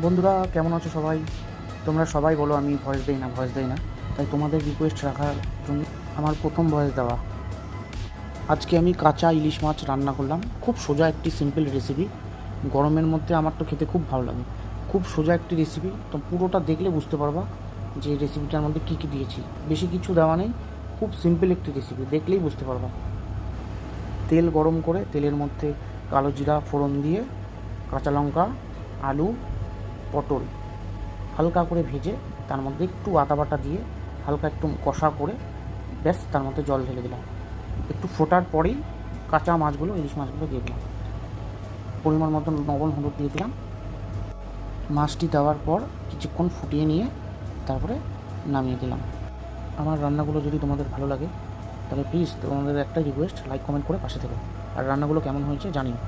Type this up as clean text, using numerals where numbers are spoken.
বন্ধুরা কেমন আছো সবাই? তোমরা সবাই বলো আমি ভয়েস দেই না, তাই তোমাদের রিকোয়েস্ট রাখার জন্য আমার প্রথম ভয়েস দেওয়া। আজকে আমি কাঁচা ইলিশ মাছ রান্না করলাম। খুব সোজা একটি সিম্পল রেসিপি। গরমের মধ্যে আমার তো খেতে খুব ভালো লাগে। খুব সোজা একটি রেসিপি, তো পুরোটা দেখলে বুঝতে পারবা যে রেসিপিটার মধ্যে কী কী দিয়েছি। বেশি কিছু দেওয়া নেই, খুব সিম্পল একটি রেসিপি, দেখলেই বুঝতে পারবা। তেল গরম করে তেলের মধ্যে কালো জিরা ফোড়ন দিয়ে কাঁচা লঙ্কা, আলু, পটল হালকা করে ভেজে তার মধ্যে একটু আদা বাটা দিয়ে হালকা একটু কষা করে ব্যাস তার মধ্যে জল ঢেলে দিলাম। একটু ফোটার পরেই কাঁচা মাছগুলো, ইলিশ মাছগুলো দিয়ে দিলাম। পরিমাণ মতন লবণ হলুদ দিয়ে দিলাম। মাছটি দেওয়ার পর কিছুক্ষণ ফুটিয়ে নিয়ে তারপরে নামিয়ে দিলাম। আমার রান্নাগুলো যদি তোমাদের ভালো লাগে তাহলে প্লিজ তোমাদের একটা রিকোয়েস্ট, লাইক কমেন্ট করে পাশে থেকো। আর রান্নাগুলো কেমন হয়েছে জানিও।